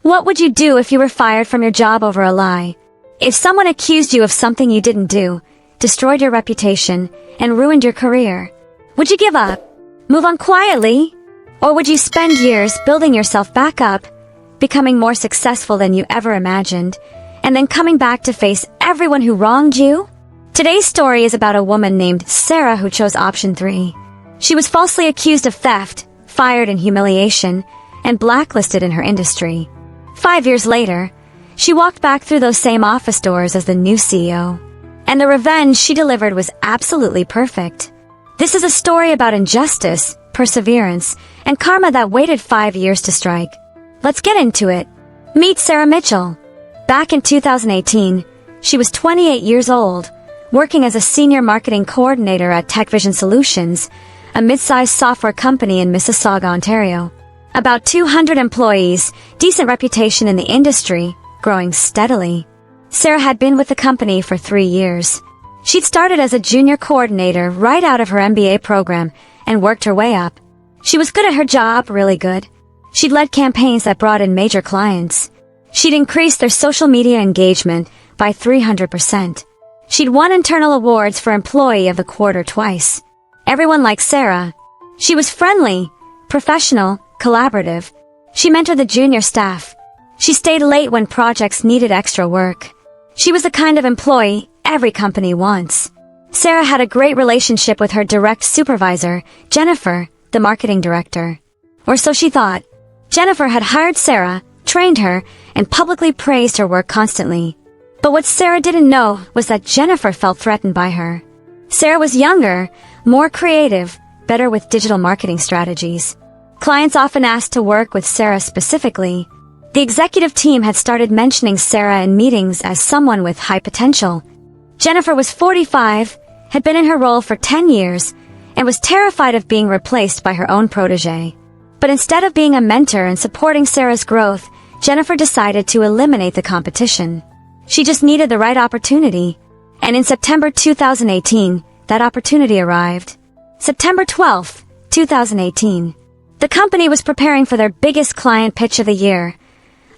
What would you do if you were fired from your job over a lie? If someone accused you of something you didn't do, destroyed your reputation, and ruined your career, would you give up? Move on quietly? Or would you spend years building yourself back up, becoming more successful than you ever imagined, and then coming back to face everyone who wronged you? Today's story is about a woman named Sarah who chose option 3. She was falsely accused of theft, fired in humiliation, and blacklisted in her industry. 5 years later, she walked back through those same office doors as the new CEO. And the revenge she delivered was absolutely perfect. This is a story about injustice, perseverance, and karma that waited 5 years to strike. Let's get into it. Meet Sarah Mitchell. Back in 2018, she was 28 years old, working as a senior marketing coordinator at TechVision Solutions, a mid-sized software company in Mississauga, Ontario. About 200 employees, decent reputation in the industry, growing steadily. Sarah had been with the company for 3 years. She'd started as a junior coordinator right out of her MBA program and worked her way up. She was good at her job, really good. She'd led campaigns that brought in major clients. She'd increased their social media engagement by 300%. She'd won internal awards for Employee of the Quarter twice. Everyone liked Sarah. She was friendly, professional, collaborative. She mentored the junior staff. She stayed late when projects needed extra work. She was the kind of employee every company wants. Sarah had a great relationship with her direct supervisor, Jennifer, the marketing director. Or so she thought. Jennifer had hired Sarah, trained her, and publicly praised her work constantly. But what Sarah didn't know was that Jennifer felt threatened by her. Sarah was younger, more creative, better with digital marketing strategies. Clients often asked to work with Sarah specifically. The executive team had started mentioning Sarah in meetings as someone with high potential. Jennifer was 45, had been in her role for 10 years, and was terrified of being replaced by her own protege. But instead of being a mentor and supporting Sarah's growth, Jennifer decided to eliminate the competition. She just needed the right opportunity. And in September 2018, that opportunity arrived. September 12, 2018. The company was preparing for their biggest client pitch of the year,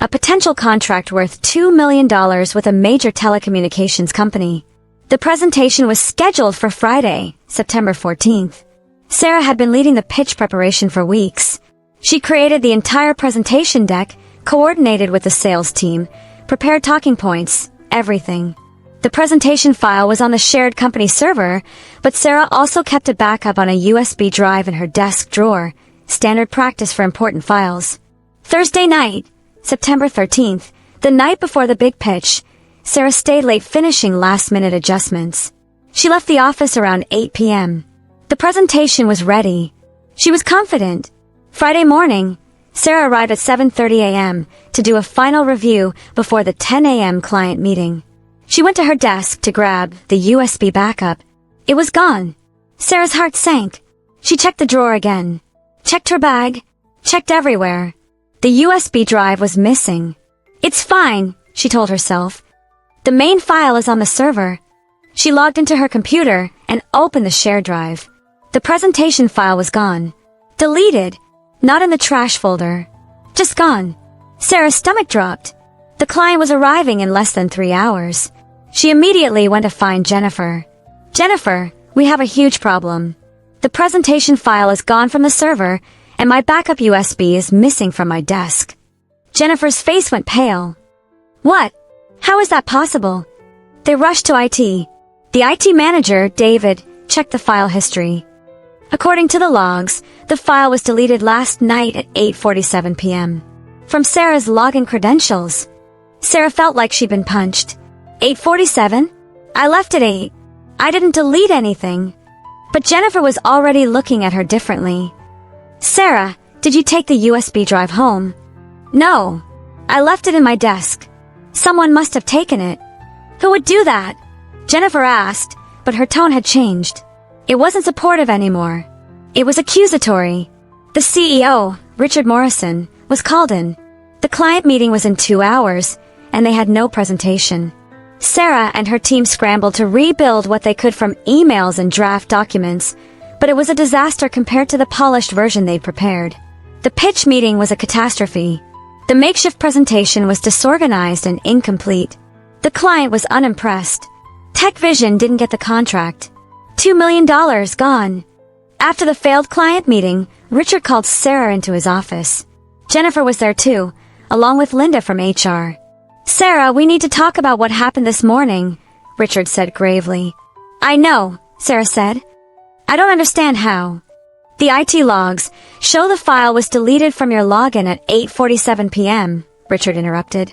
a potential contract worth $2 million with a major telecommunications company. The presentation was scheduled for Friday, September 14th. Sarah had been leading the pitch preparation for weeks. She created the entire presentation deck, coordinated with the sales team, prepared talking points, everything. The presentation file was on the shared company server, but Sarah also kept a backup on a USB drive in her desk drawer, standard practice for important files. Thursday night, September 13th, the night before the big pitch, Sarah stayed late finishing last-minute adjustments. She left the office around 8 p.m. The presentation was ready. She was confident. Friday morning, Sarah arrived at 7:30 a.m. to do a final review before the 10 a.m. client meeting. She went to her desk to grab the USB backup. It was gone. Sarah's heart sank. She checked the drawer again. Checked her bag. Checked everywhere. The USB drive was missing. It's fine, she told herself. The main file is on the server. She logged into her computer and opened the shared drive. The presentation file was gone. Deleted. Not in the trash folder. Just gone. Sarah's stomach dropped. The client was arriving in less than 3 hours. She immediately went to find Jennifer. Jennifer, we have a huge problem. The presentation file is gone from the server, and my backup USB is missing from my desk. Jennifer's face went pale. What? How is that possible? They rushed to IT. The IT manager, David, checked the file history. According to the logs, the file was deleted last night at 8:47 p.m. from Sarah's login credentials. Sarah felt like she'd been punched. 8:47? I left at 8. I didn't delete anything. But Jennifer was already looking at her differently. Sarah, did you take the USB drive home? No. I left it in my desk. Someone must have taken it. Who would do that? Jennifer asked, but her tone had changed. It wasn't supportive anymore. It was accusatory. The CEO, Richard Morrison, was called in. The client meeting was in 2 hours, and they had no presentation. Sarah and her team scrambled to rebuild what they could from emails and draft documents, but it was a disaster compared to the polished version they'd prepared. The pitch meeting was a catastrophe. The makeshift presentation was disorganized and incomplete. The client was unimpressed. TechVision didn't get the contract. $2 million gone. After the failed client meeting, Richard called Sarah into his office. Jennifer was there too, along with Linda from HR. "Sarah, we need to talk about what happened this morning," Richard said gravely. "I know," Sarah said. "I don't understand how." "The IT logs show the file was deleted from your login at 8:47 p.m., Richard interrupted.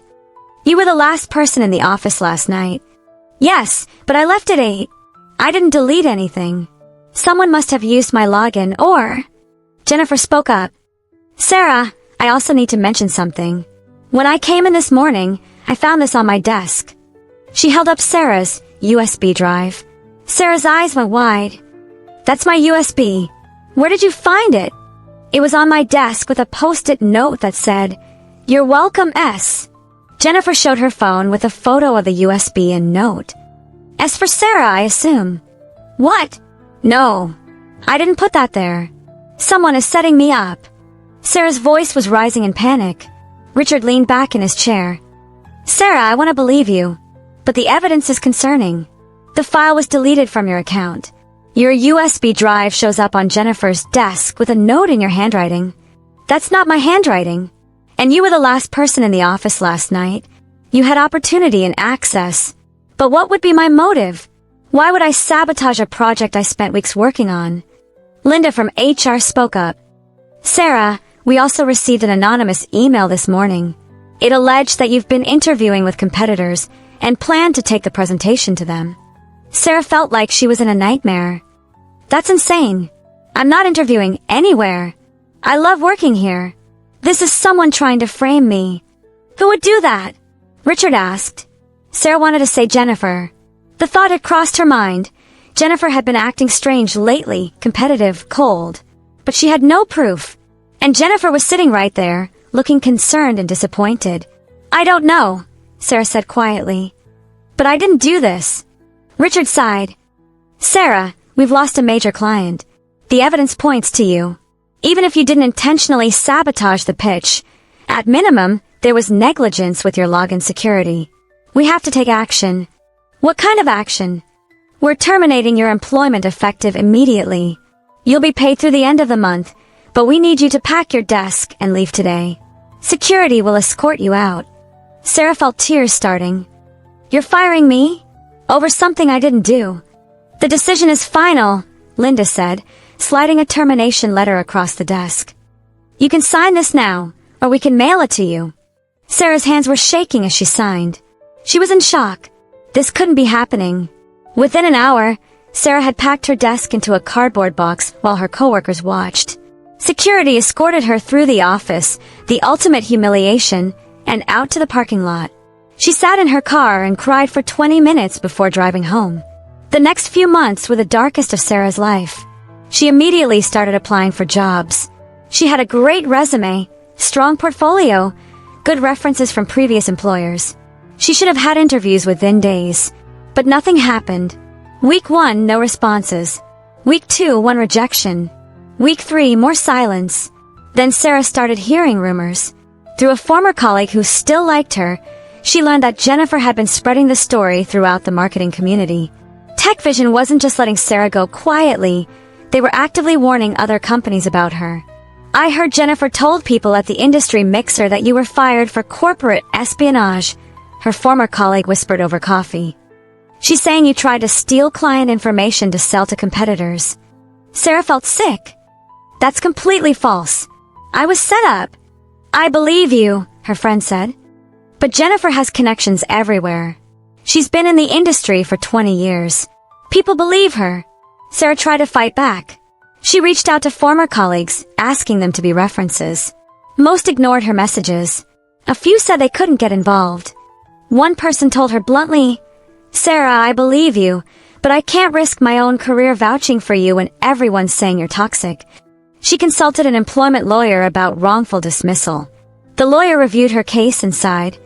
"You were the last person in the office last night." "Yes, but I left at 8. I didn't delete anything. Someone must have used my login or..." Jennifer spoke up. "Sarah, I also need to mention something. When I came in this morning, I found this on my desk." She held up Sarah's USB drive. Sarah's eyes went wide. "That's my USB. Where did you find it?" "It was on my desk with a post-it note that said, 'You're welcome, S.'" Jennifer showed her phone with a photo of the USB and note. "S for Sarah, I assume." "What?" "No, I didn't put that there. Someone is setting me up." Sarah's voice was rising in panic. Richard leaned back in his chair. "Sarah, I want to believe you, but the evidence is concerning. The file was deleted from your account. Your USB drive shows up on Jennifer's desk with a note in your handwriting. That's not my handwriting. And you were the last person in the office last night. You had opportunity and access. But what would be my motive? Why would I sabotage a project I spent weeks working on?" Linda from HR spoke up. "Sarah, we also received an anonymous email this morning. It alleged that you've been interviewing with competitors and planned to take the presentation to them." Sarah felt like she was in a nightmare. "That's insane. I'm not interviewing anywhere. I love working here. This is someone trying to frame me." "Who would do that?" Richard asked. Sarah wanted to say Jennifer. The thought had crossed her mind. Jennifer had been acting strange lately, competitive, cold. But she had no proof. And Jennifer was sitting right there, looking concerned and disappointed. "I don't know," Sarah said quietly. "But I didn't do this." Richard sighed. "Sarah, we've lost a major client. The evidence points to you. Even if you didn't intentionally sabotage the pitch, at minimum, there was negligence with your login security. We have to take action." "What kind of action?" "We're terminating your employment effective immediately. You'll be paid through the end of the month, but we need you to pack your desk and leave today. Security will escort you out." Sarah felt tears starting. "You're firing me? Over something I didn't do." "The decision is final," Linda said, sliding a termination letter across the desk. "You can sign this now, or we can mail it to you." Sarah's hands were shaking as she signed. She was in shock. This couldn't be happening. Within an hour, Sarah had packed her desk into a cardboard box while her coworkers watched. Security escorted her through the office, the ultimate humiliation, and out to the parking lot. She sat in her car and cried for 20 minutes before driving home. The next few months were the darkest of Sarah's life. She immediately started applying for jobs. She had a great resume, strong portfolio, good references from previous employers. She should have had interviews within days. But nothing happened. Week 1, no responses. Week 2, 1 rejection. Week 3, more silence. Then Sarah started hearing rumors. Through a former colleague who still liked her, she learned that Jennifer had been spreading the story throughout the marketing community. TechVision wasn't just letting Sarah go quietly, they were actively warning other companies about her. "I heard Jennifer told people at the industry mixer that you were fired for corporate espionage," her former colleague whispered over coffee. "She's saying you tried to steal client information to sell to competitors." Sarah felt sick. "That's completely false. I was set up." "I believe you," her friend said. "But Jennifer has connections everywhere. She's been in the industry for 20 years. People believe her." Sarah tried to fight back. She reached out to former colleagues, asking them to be references. Most ignored her messages. A few said they couldn't get involved. One person told her bluntly, "Sarah, I believe you, but I can't risk my own career vouching for you when everyone's saying you're toxic." She consulted an employment lawyer about wrongful dismissal. The lawyer reviewed her case and sighed.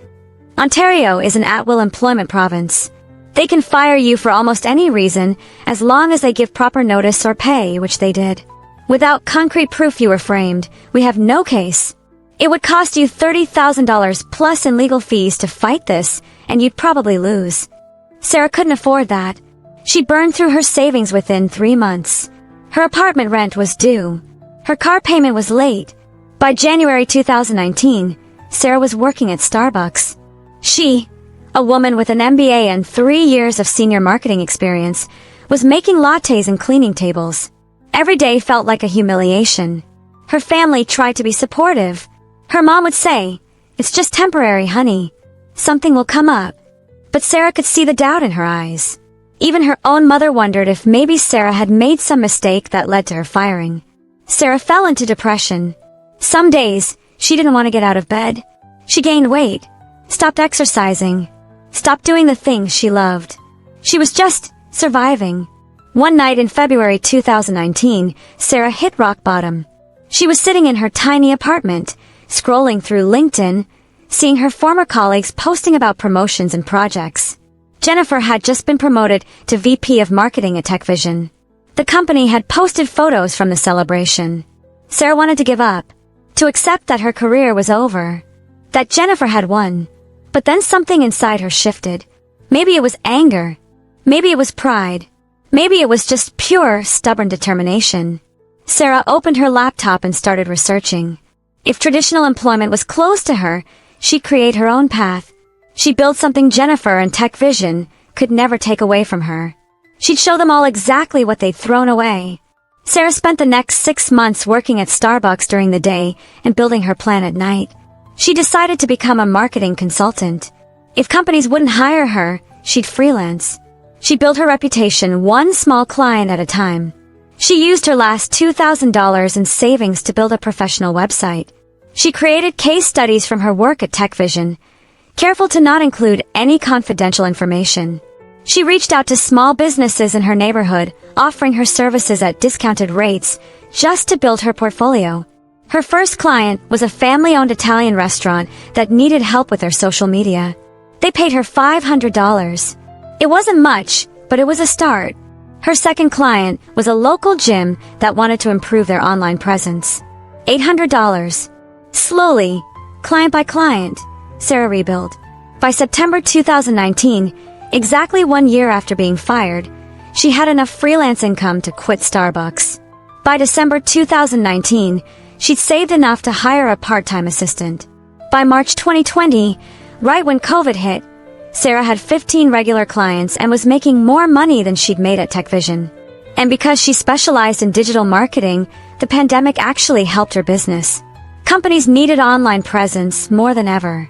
"Ontario is an at-will employment province. They can fire you for almost any reason as long as they give proper notice or pay, which they did. Without concrete proof you were framed, we have no case. It would cost you $30,000 plus in legal fees to fight this, and you'd probably lose. Sarah couldn't afford that. She burned through her savings within 3 months. Her apartment rent was due. Her car payment was late. By January 2019, Sarah was working at Starbucks. She, a woman with an MBA and 3 years of senior marketing experience, was making lattes and cleaning tables. Every day felt like a humiliation. Her family tried to be supportive. Her mom would say, "It's just temporary, honey. Something will come up." But Sarah could see the doubt in her eyes. Even her own mother wondered if maybe Sarah had made some mistake that led to her firing. Sarah fell into depression. Some days, she didn't want to get out of bed. She gained weight, stopped exercising, stopped doing the things she loved. She was just surviving. One night in February 2019, Sarah hit rock bottom. She was sitting in her tiny apartment, scrolling through LinkedIn, seeing her former colleagues posting about promotions and projects. Jennifer had just been promoted to VP of Marketing at TechVision. The company had posted photos from the celebration. Sarah wanted to give up, to accept that her career was over, that Jennifer had won. But then something inside her shifted. Maybe it was anger. Maybe it was pride. Maybe it was just pure, stubborn determination. Sarah opened her laptop and started researching. If traditional employment was closed to her, she'd create her own path. She'd build something Jennifer and TechVision could never take away from her. She'd show them all exactly what they'd thrown away. Sarah spent the next 6 months working at Starbucks during the day and building her plan at night. She decided to become a marketing consultant. If companies wouldn't hire her, she'd freelance. She built her reputation one small client at a time. She used her last $2,000 in savings to build a professional website. She created case studies from her work at TechVision, careful to not include any confidential information. She reached out to small businesses in her neighborhood, offering her services at discounted rates just to build her portfolio. Her first client was a family-owned Italian restaurant that needed help with their social media. They paid her $500. It wasn't much, but it was a start. Her second client was a local gym that wanted to improve their online presence. $800. Slowly, client by client, Sarah rebuilt. By September 2019, exactly 1 year after being fired, she had enough freelance income to quit Starbucks. By December 2019, she'd saved enough to hire a part-time assistant. By March 2020, right when COVID hit, Sarah had 15 regular clients and was making more money than she'd made at TechVision. And because she specialized in digital marketing, the pandemic actually helped her business. Companies needed online presence more than ever.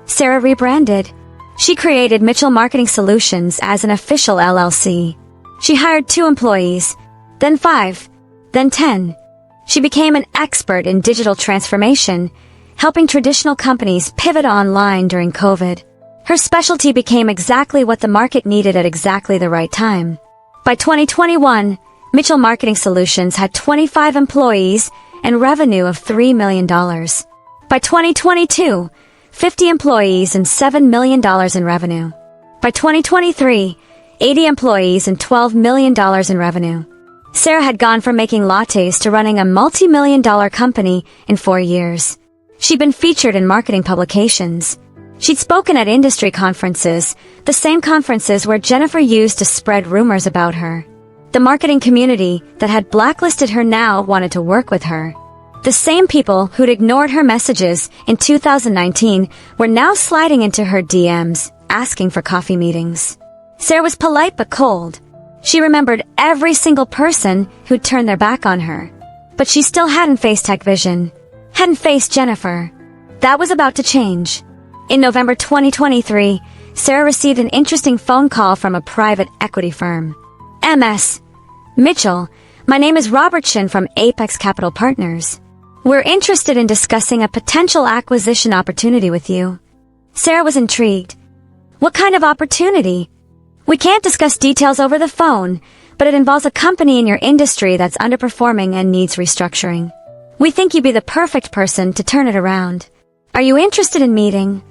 Sarah rebranded. She created Mitchell Marketing Solutions as an official LLC. She hired 2 employees, then 5, then 10. She became an expert in digital transformation, helping traditional companies pivot online during COVID. Her specialty became exactly what the market needed at exactly the right time. By 2021, Mitchell Marketing Solutions had 25 employees and revenue of $3 million. By 2022, 50 employees and $7 million in revenue. By 2023, 80 employees and $12 million in revenue. Sarah had gone from making lattes to running a multi-million-dollar company in 4 years. She'd been featured in marketing publications. She'd spoken at industry conferences, the same conferences where Jennifer used to spread rumors about her. The marketing community that had blacklisted her now wanted to work with her. The same people who'd ignored her messages in 2019 were now sliding into her DMs, asking for coffee meetings. Sarah was polite but cold. She remembered every single person who'd turned their back on her. But she still hadn't faced TechVision, hadn't faced Jennifer. That was about to change. In November 2023, Sarah received an interesting phone call from a private equity firm. MS. Mitchell, my name is Robert Shin from Apex Capital Partners. We're interested in discussing a potential acquisition opportunity with you. Sarah was intrigued. What kind of opportunity? We can't discuss details over the phone, but it involves a company in your industry that's underperforming and needs restructuring. We think you'd be the perfect person to turn it around. Are you interested in meeting?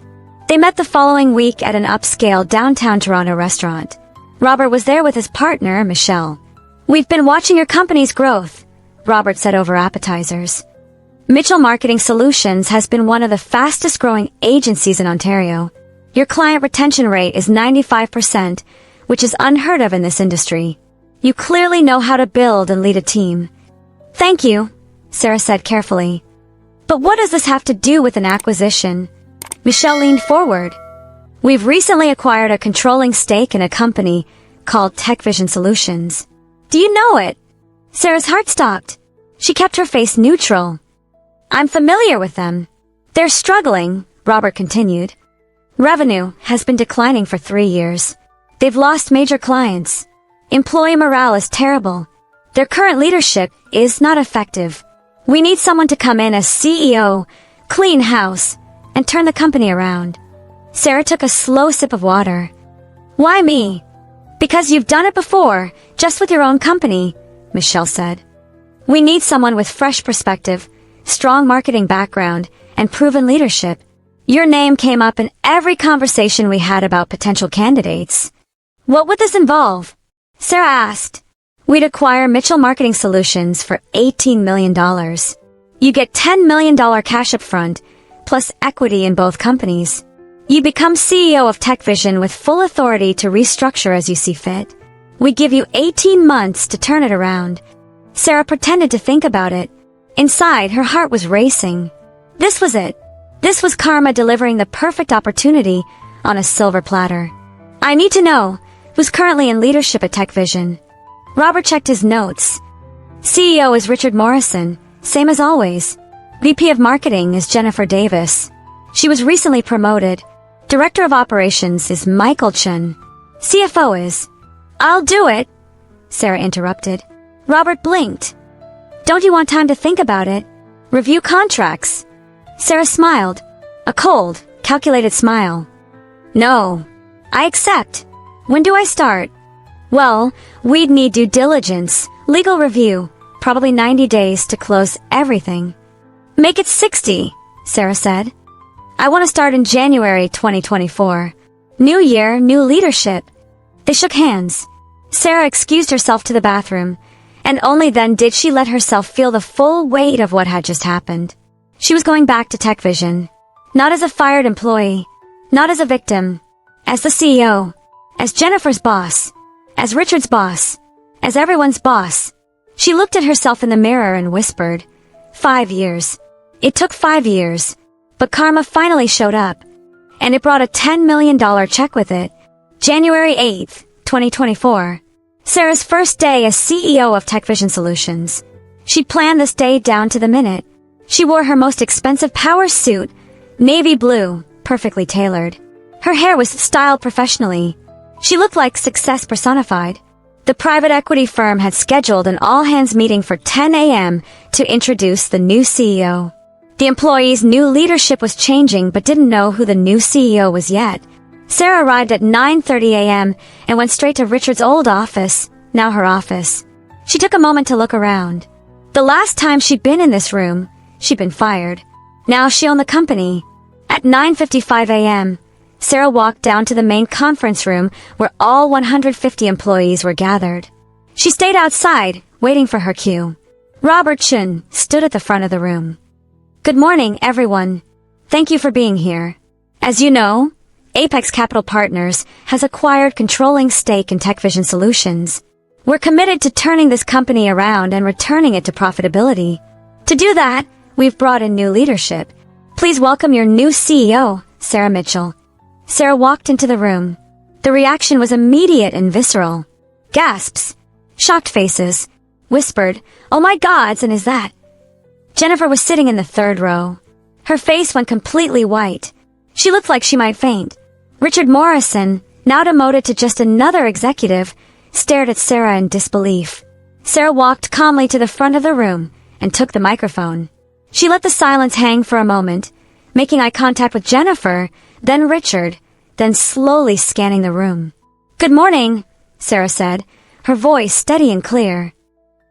They met the following week at an upscale downtown Toronto restaurant. Robert was there with his partner, Michelle. We've been watching your company's growth, Robert said over appetizers. Mitchell Marketing Solutions has been one of the fastest growing agencies in Ontario. Your client retention rate is 95%, which is unheard of in this industry. You clearly know how to build and lead a team. Thank you, Sarah said carefully. But what does this have to do with an acquisition? Michelle leaned forward. We've recently acquired a controlling stake in a company called TechVision Solutions. Do you know it? Sarah's heart stopped. She kept her face neutral. I'm familiar with them. They're struggling, Robert continued. Revenue has been declining for 3 years. They've lost major clients. Employee morale is terrible. Their current leadership is not effective. We need someone to come in as CEO, clean house, and turn the company around. Sarah took a slow sip of water. Why me? Because you've done it before, just with your own company, Michelle said. We need someone with fresh perspective, strong marketing background, and proven leadership. Your name came up in every conversation we had about potential candidates. What would this involve? Sarah asked. We'd acquire Mitchell Marketing Solutions for $18 million. You get $10 million cash up front, plus equity in both companies. You become CEO of TechVision with full authority to restructure as you see fit. We give you 18 months to turn it around. Sarah pretended to think about it. Inside, her heart was racing. This was it. This was Karma delivering the perfect opportunity on a silver platter. I need to know who's currently in leadership at TechVision. Robert checked his notes. CEO is Richard Morrison, same as always. VP of Marketing is Jennifer Davis. She was recently promoted. Director of Operations is Michael Chen. CFO is... I'll do it, Sarah interrupted. Robert blinked. Don't you want time to think about it? Review contracts. Sarah smiled. A cold, calculated smile. No. I accept. When do I start? Well, we'd need due diligence, legal review, probably 90 days to close everything. Make it 60, Sarah said. I want to start in January 2024. New year, new leadership. They shook hands. Sarah excused herself to the bathroom, and only then did she let herself feel the full weight of what had just happened. She was going back to TechVision. Not as a fired employee, not as a victim, as the CEO, as Jennifer's boss, as Richard's boss, as everyone's boss. She looked at herself in the mirror and whispered, 5 years. It took 5 years, but Karma finally showed up, and it brought a $10 million check with it. January 8th, 2024. Sarah's first day as CEO of TechVision Solutions. She'd planned this day down to the minute. She wore her most expensive power suit, navy blue, perfectly tailored. Her hair was styled professionally. She looked like success personified. The private equity firm had scheduled an all-hands meeting for 10 a.m. to introduce the new CEO. The employees' new leadership was changing but didn't know who the new CEO was yet. Sarah arrived at 9:30 a.m. and went straight to Richard's old office, now her office. She took a moment to look around. The last time she'd been in this room, she'd been fired. Now she owned the company. At 9:55 a.m., Sarah walked down to the main conference room where all 150 employees were gathered. She stayed outside, waiting for her cue. Robert Chun stood at the front of the room. Good morning, everyone. Thank you for being here. As you know, Apex Capital Partners has acquired controlling stake in TechVision Solutions. We're committed to turning this company around and returning it to profitability. To do that, we've brought in new leadership. Please welcome your new CEO, Sarah Mitchell. Sarah walked into the room. The reaction was immediate and visceral. Gasps, shocked faces, whispered, "Oh my gods, and is that?" Jennifer was sitting in the third row. Her face went completely white. She looked like she might faint. Richard Morrison, now demoted to just another executive, stared at Sarah in disbelief. Sarah walked calmly to the front of the room and took the microphone. She let the silence hang for a moment, making eye contact with Jennifer, then Richard, then slowly scanning the room. "Good morning," Sarah said, her voice steady and clear.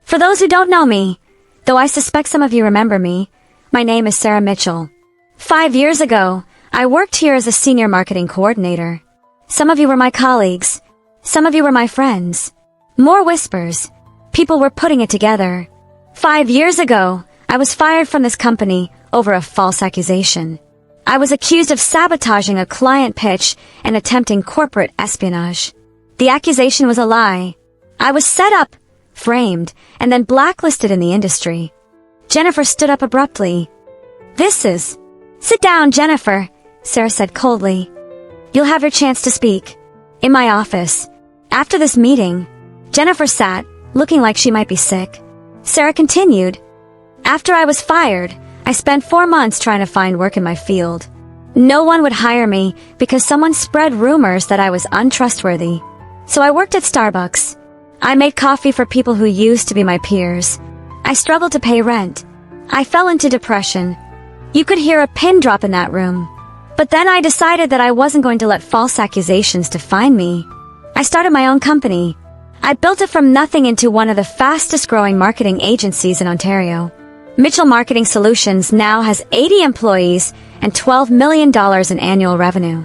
"For those who don't know me, though I suspect some of you remember me, my name is Sarah Mitchell. 5 years ago, I worked here as a senior marketing coordinator. Some of you were my colleagues. Some of you were my friends. More whispers. People were putting it together. 5 years ago, I was fired from this company over a false accusation. I was accused of sabotaging a client pitch and attempting corporate espionage. The accusation was a lie. I was set up, framed, and then blacklisted in the industry. Jennifer stood up abruptly. Sit down, Jennifer, Sarah said coldly. You'll have your chance to speak. In my office. After this meeting, Jennifer sat, looking like she might be sick. Sarah continued. After I was fired, I spent 4 months trying to find work in my field. No one would hire me because someone spread rumors that I was untrustworthy. So I worked at Starbucks. I made coffee for people who used to be my peers. I struggled to pay rent. I fell into depression. You could hear a pin drop in that room. But then I decided that I wasn't going to let false accusations define me. I started my own company. I built it from nothing into one of the fastest growing marketing agencies in Ontario. Mitchell Marketing Solutions now has 80 employees and $12 million in annual revenue.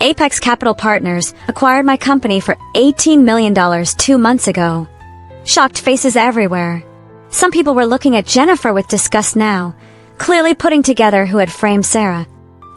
Apex Capital Partners acquired my company for $18 million 2 months ago. Shocked faces everywhere. Some people were looking at Jennifer with disgust now, clearly putting together who had framed Sarah.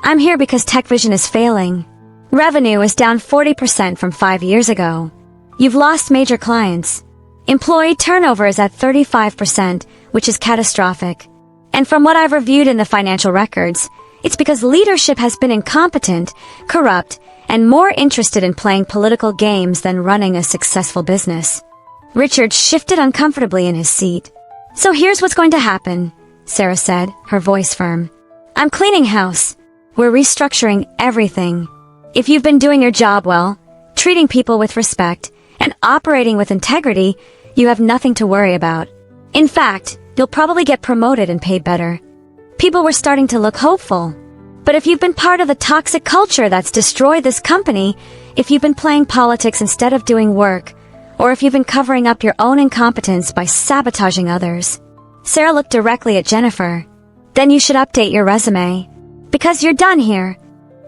I'm here because TechVision is failing. Revenue is down 40% from 5 years ago. You've lost major clients. Employee turnover is at 35%, which is catastrophic. And from what I've reviewed in the financial records, it's because leadership has been incompetent, corrupt, and more interested in playing political games than running a successful business. Richard shifted uncomfortably in his seat. So here's what's going to happen, Sarah said, her voice firm. I'm cleaning house. We're restructuring everything. If you've been doing your job well, treating people with respect, and operating with integrity, you have nothing to worry about. In fact, you'll probably get promoted and paid better. People were starting to look hopeful. But if you've been part of the toxic culture that's destroyed this company, if you've been playing politics instead of doing work, or if you've been covering up your own incompetence by sabotaging others, Sarah looked directly at Jennifer. Then you should update your resume. Because you're done here.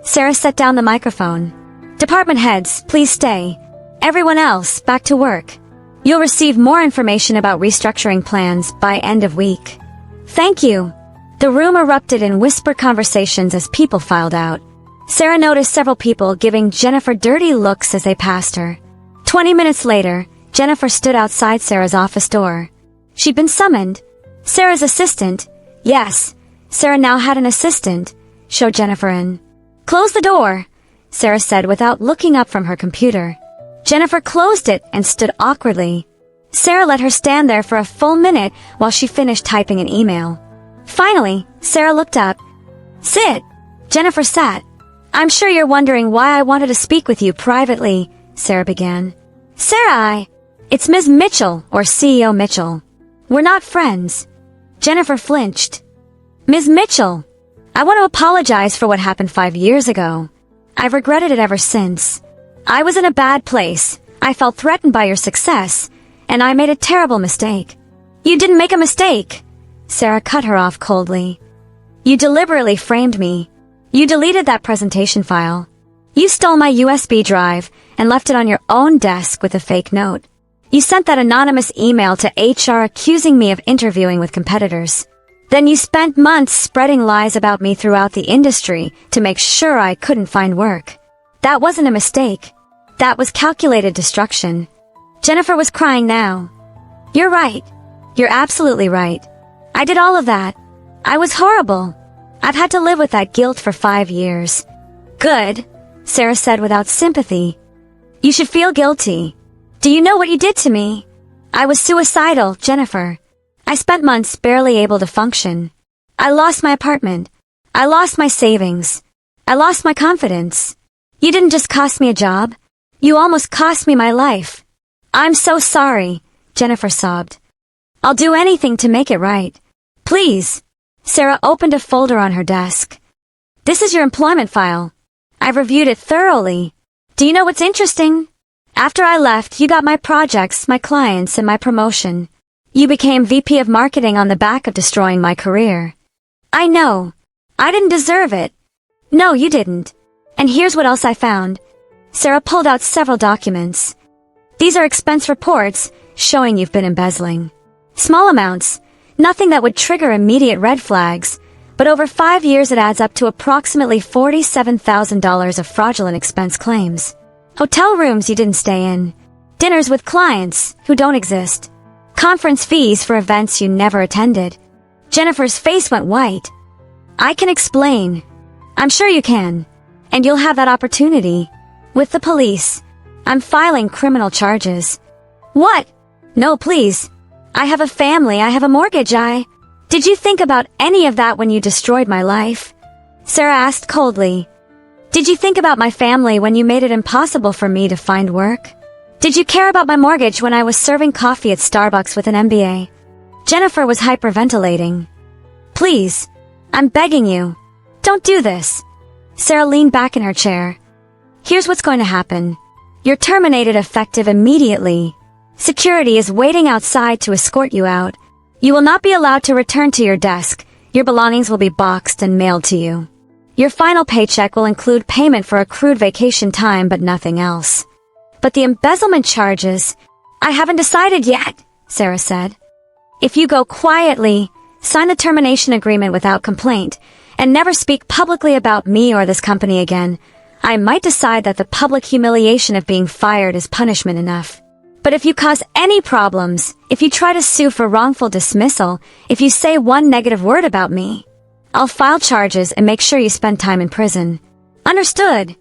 Sarah set down the microphone. Department heads, please stay. Everyone else, back to work. You'll receive more information about restructuring plans by end of week. Thank you. The room erupted in whispered conversations as people filed out. Sarah noticed several people giving Jennifer dirty looks as they passed her. 20 minutes later, Jennifer stood outside Sarah's office door. She'd been summoned. Sarah's assistant, yes, Sarah now had an assistant, showed Jennifer in. Close the door, Sarah said without looking up from her computer. Jennifer closed it and stood awkwardly. Sarah let her stand there for a full minute while she finished typing an email. Finally, Sarah looked up. Sit. Jennifer sat. I'm sure you're wondering why I wanted to speak with you privately, Sarah began. Sarah, it's Ms. Mitchell, or CEO Mitchell. We're not friends. Jennifer flinched. Ms. Mitchell, I want to apologize for what happened 5 years ago. I've regretted it ever since. I was in a bad place. I felt threatened by your success, and I made a terrible mistake. You didn't make a mistake, Sarah cut her off coldly. You deliberately framed me. You deleted that presentation file. You stole my USB drive and left it on your own desk with a fake note. You sent that anonymous email to HR accusing me of interviewing with competitors. Then you spent months spreading lies about me throughout the industry to make sure I couldn't find work. That wasn't a mistake. That was calculated destruction. Jennifer was crying now. You're right. You're absolutely right. I did all of that. I was horrible. I've had to live with that guilt for 5 years. Good, Sarah said without sympathy. You should feel guilty. Do you know what you did to me? I was suicidal, Jennifer. I spent months barely able to function. I lost my apartment. I lost my savings. I lost my confidence. You didn't just cost me a job. You almost cost me my life. I'm so sorry, Jennifer sobbed. I'll do anything to make it right. Please. Sarah opened a folder on her desk. This is your employment file. I've reviewed it thoroughly. Do you know what's interesting? After I left, you got my projects, my clients, and my promotion. You became VP of Marketing on the back of destroying my career. I know. I didn't deserve it. No, you didn't. And here's what else I found. Sarah pulled out several documents. These are expense reports showing you've been embezzling. Small amounts, Nothing that would trigger immediate red flags, but over 5 years it adds up to approximately $47,000 of fraudulent expense claims. Hotel rooms you didn't stay in, dinners with clients who don't exist, conference fees for events you never attended. Jennifer's face went white. I can explain. I'm sure you can. And you'll have that opportunity. With the police. I'm filing criminal charges. What? No, please. I have a family, I have a mortgage, Did you think about any of that when you destroyed my life? Sarah asked coldly. Did you think about my family when you made it impossible for me to find work? Did you care about my mortgage when I was serving coffee at Starbucks with an MBA? Jennifer was hyperventilating. Please. I'm begging you. Don't do this. Sarah leaned back in her chair. Here's what's going to happen. You're terminated effective immediately. Security is waiting outside to escort you out. You will not be allowed to return to your desk. Your belongings will be boxed and mailed to you. Your final paycheck will include payment for accrued vacation time but nothing else. But the embezzlement charges, I haven't decided yet, Sarah said. If you go quietly, sign the termination agreement without complaint, and never speak publicly about me or this company again, I might decide that the public humiliation of being fired is punishment enough. But if you cause any problems, if you try to sue for wrongful dismissal, if you say one negative word about me, I'll file charges and make sure you spend time in prison. Understood?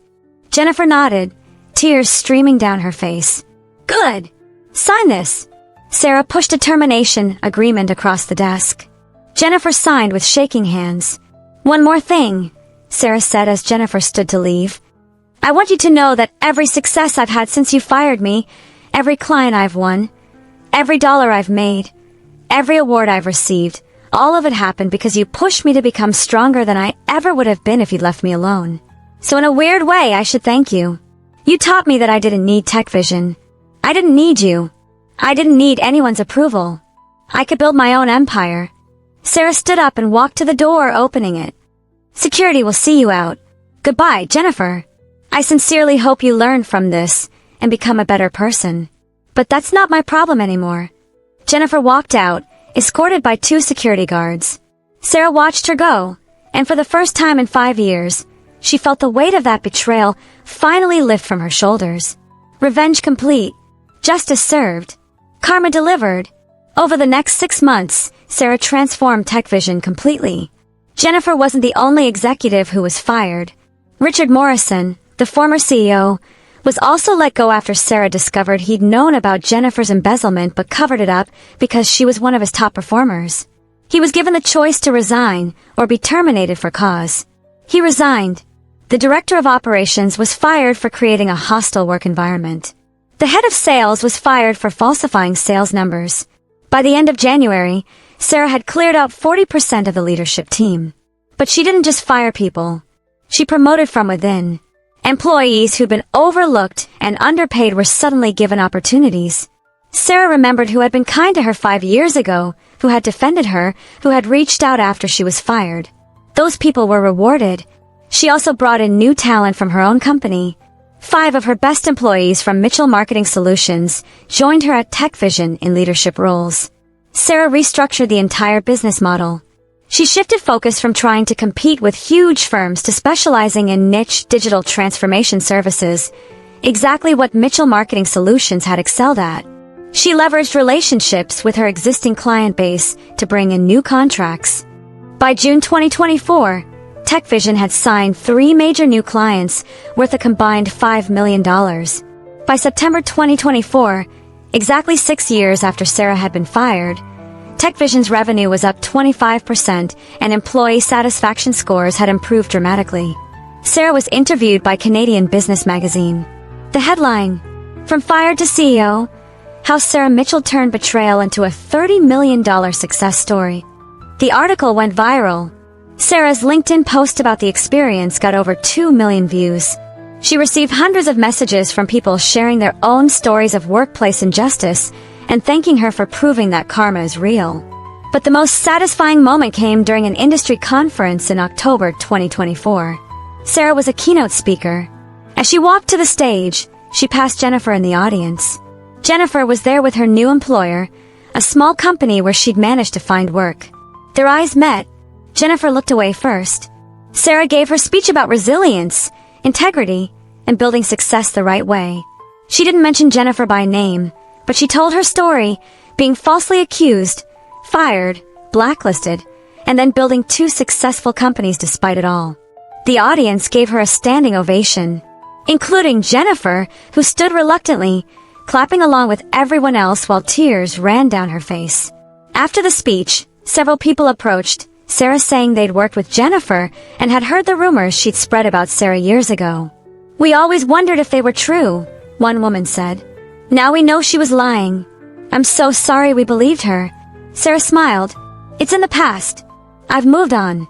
Jennifer nodded, tears streaming down her face. Good. Sign this. Sarah pushed a termination agreement across the desk. Jennifer signed with shaking hands. One more thing, Sarah said as Jennifer stood to leave. I want you to know that every success I've had since you fired me, every client I've won, every dollar I've made, every award I've received, all of it happened because you pushed me to become stronger than I ever would have been if you'd left me alone. So in a weird way, I should thank you. You taught me that I didn't need TechVision. I didn't need you. I didn't need anyone's approval. I could build my own empire. Sarah stood up and walked to the door, opening it. Security will see you out. Goodbye, Jennifer. I sincerely hope you learn from this and become a better person. But that's not my problem anymore. Jennifer walked out, escorted by 2 security guards. Sarah watched her go, and for the first time in 5 years, she felt the weight of that betrayal finally lift from her shoulders. Revenge complete. Justice served. Karma delivered. Over the next 6 months, Sarah transformed TechVision completely. Jennifer wasn't the only executive who was fired. Richard Morrison, the former CEO, was also let go after Sarah discovered he'd known about Jennifer's embezzlement but covered it up because she was one of his top performers. He was given the choice to resign or be terminated for cause. He resigned. The director of operations was fired for creating a hostile work environment. The head of sales was fired for falsifying sales numbers. By the end of January, Sarah had cleared out 40% of the leadership team. But she didn't just fire people. She promoted from within. Employees who'd been overlooked and underpaid were suddenly given opportunities. Sarah remembered who had been kind to her 5 years ago, who had defended her, who had reached out after she was fired. Those people were rewarded. She also brought in new talent from her own company. 5 of her best employees from Mitchell Marketing Solutions joined her at TechVision in leadership roles. Sarah restructured the entire business model. She shifted focus from trying to compete with huge firms to specializing in niche digital transformation services, exactly what Mitchell Marketing Solutions had excelled at. She leveraged relationships with her existing client base to bring in new contracts. By June 2024, TechVision had signed 3 major new clients worth a combined $5 million. By September 2024, exactly 6 years after Sarah had been fired, TechVision's revenue was up 25% and employee satisfaction scores had improved dramatically. Sarah was interviewed by Canadian Business Magazine. The headline, From Fired to CEO, How Sarah Mitchell Turned Betrayal into a $30 million Success Story. The article went viral. Sarah's LinkedIn post about the experience got over 2 million views. She received hundreds of messages from people sharing their own stories of workplace injustice and thanking her for proving that karma is real. But the most satisfying moment came during an industry conference in October 2024. Sarah was a keynote speaker. As she walked to the stage, she passed Jennifer in the audience. Jennifer was there with her new employer, a small company where she'd managed to find work. Their eyes met. Jennifer looked away first. Sarah gave her speech about resilience, integrity, and building success the right way. She didn't mention Jennifer by name, but she told her story, being falsely accused, fired, blacklisted, and then building 2 successful companies despite it all. The audience gave her a standing ovation, including Jennifer, who stood reluctantly, clapping along with everyone else while tears ran down her face. After the speech, several people approached, Sarah saying they'd worked with Jennifer and had heard the rumors she'd spread about Sarah years ago. "We always wondered if they were true," one woman said. "Now we know she was lying. I'm so sorry we believed her." Sarah smiled. "It's in the past. I've moved on."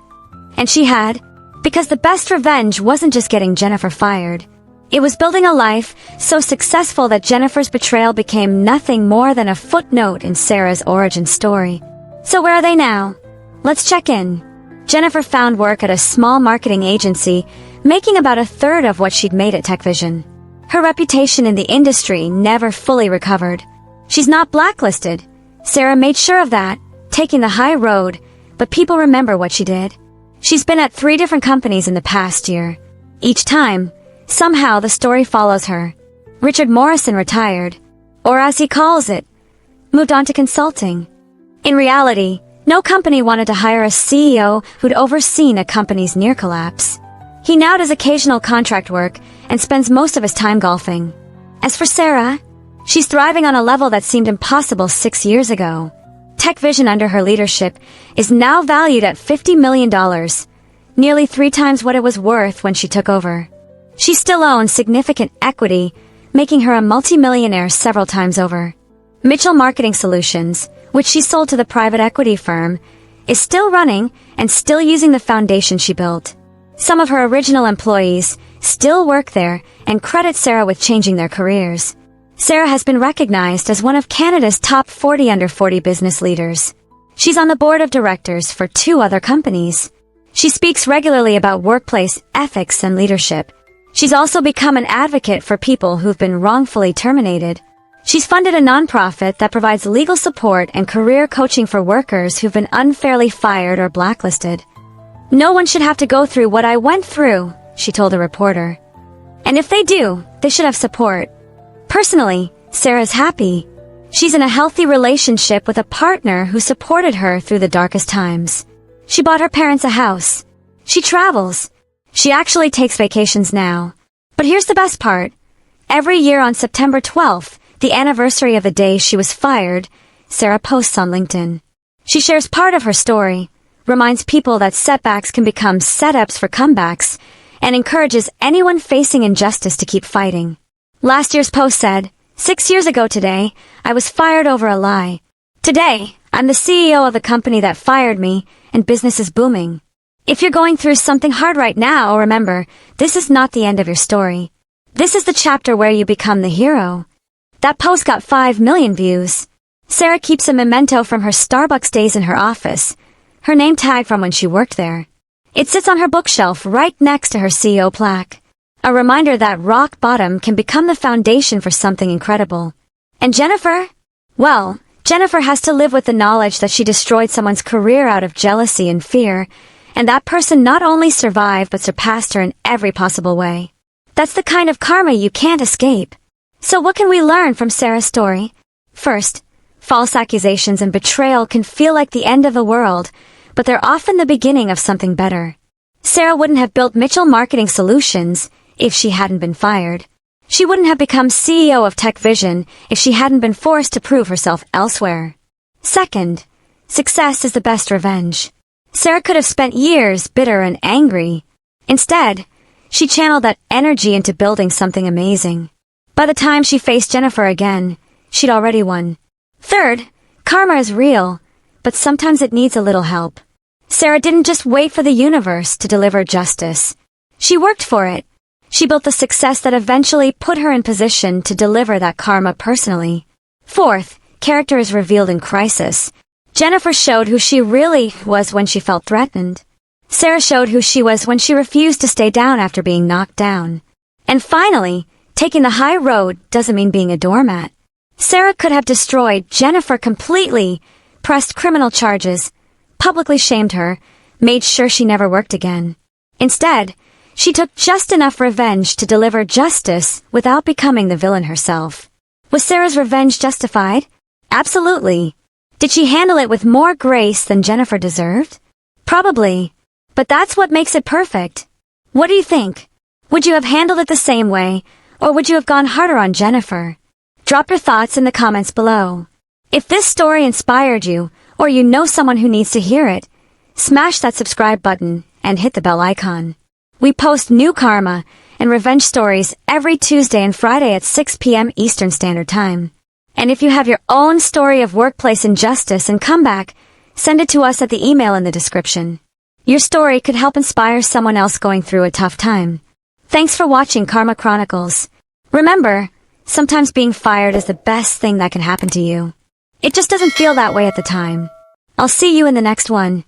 And she had, because the best revenge wasn't just getting Jennifer fired. It was building a life so successful that Jennifer's betrayal became nothing more than a footnote in Sarah's origin story. So where are they now? Let's check in. Jennifer found work at a small marketing agency, making about 1/3 of what she'd made at TechVision. Her reputation in the industry never fully recovered. She's not blacklisted. Sarah made sure of that, taking the high road, but people remember what she did. She's been at 3 different companies in the past year. Each time, somehow the story follows her. Richard Morrison retired, or as he calls it, moved on to consulting. In reality, no company wanted to hire a CEO who'd overseen a company's near collapse. He now does occasional contract work and spends most of his time golfing. As for Sarah, she's thriving on a level that seemed impossible 6 years ago. TechVision under her leadership is now valued at $50 million, nearly 3 times what it was worth when she took over. She still owns significant equity, making her a multimillionaire several times over. Mitchell Marketing Solutions, which she sold to the private equity firm, is still running and still using the foundation she built. Some of her original employees still work there and credit Sarah with changing their careers. Sarah has been recognized as one of Canada's top 40 under 40 business leaders. She's on the board of directors for 2 other companies. She speaks regularly about workplace ethics and leadership. She's also become an advocate for people who've been wrongfully terminated. She's funded a nonprofit that provides legal support and career coaching for workers who've been unfairly fired or blacklisted. "No one should have to go through what I went through," she told a reporter. "And if they do, they should have support." Personally, Sarah's happy. She's in a healthy relationship with a partner who supported her through the darkest times. She bought her parents a house. She travels. She actually takes vacations now. But here's the best part. Every year on September 12th, the anniversary of the day she was fired, Sarah posts on LinkedIn. She shares part of her story, reminds people that setbacks can become setups for comebacks, and encourages anyone facing injustice to keep fighting. Last year's post said, "6 years ago today, I was fired over a lie. Today, I'm the CEO of the company that fired me, and business is booming." If you're going through something hard right now, remember, this is not the end of your story. This is the chapter where you become the hero. That post got 5 million views. Sarah keeps a memento from her Starbucks days in her office, her name tag from when she worked there. It sits on her bookshelf right next to her CEO plaque. A reminder that rock bottom can become the foundation for something incredible. And Jennifer? Well, Jennifer has to live with the knowledge that she destroyed someone's career out of jealousy and fear, and that person not only survived but surpassed her in every possible way. That's the kind of karma you can't escape. So what can we learn from Sarah's story? First, false accusations and betrayal can feel like the end of the world, but they're often the beginning of something better. Sarah wouldn't have built Mitchell Marketing Solutions if she hadn't been fired. She wouldn't have become CEO of TechVision if she hadn't been forced to prove herself elsewhere. Second, success is the best revenge. Sarah could have spent years bitter and angry. Instead, she channeled that energy into building something amazing. By the time she faced Jennifer again, she'd already won. Third, karma is real, but sometimes it needs a little help. Sarah didn't just wait for the universe to deliver justice. She worked for it. She built the success that eventually put her in position to deliver that karma personally. Fourth, character is revealed in crisis. Jennifer showed who she really was when she felt threatened. Sarah showed who she was when she refused to stay down after being knocked down. And finally, taking the high road doesn't mean being a doormat. Sarah could have destroyed Jennifer completely, pressed criminal charges, publicly shamed her, made sure she never worked again. Instead, she took just enough revenge to deliver justice without becoming the villain herself. Was Sarah's revenge justified? Absolutely. Did she handle it with more grace than Jennifer deserved? Probably. But that's what makes it perfect. What do you think? Would you have handled it the same way, or would you have gone harder on Jennifer? Drop your thoughts in the comments below. If this story inspired you, or you know someone who needs to hear it, smash that subscribe button and hit the bell icon. We post new karma and revenge stories every Tuesday and Friday at 6 p.m. Eastern Standard Time. And if you have your own story of workplace injustice and comeback, send it to us at the email in the description. Your story could help inspire someone else going through a tough time. Thanks for watching Karma Chronicles. Remember, sometimes being fired is the best thing that can happen to you. It just doesn't feel that way at the time. I'll see you in the next one.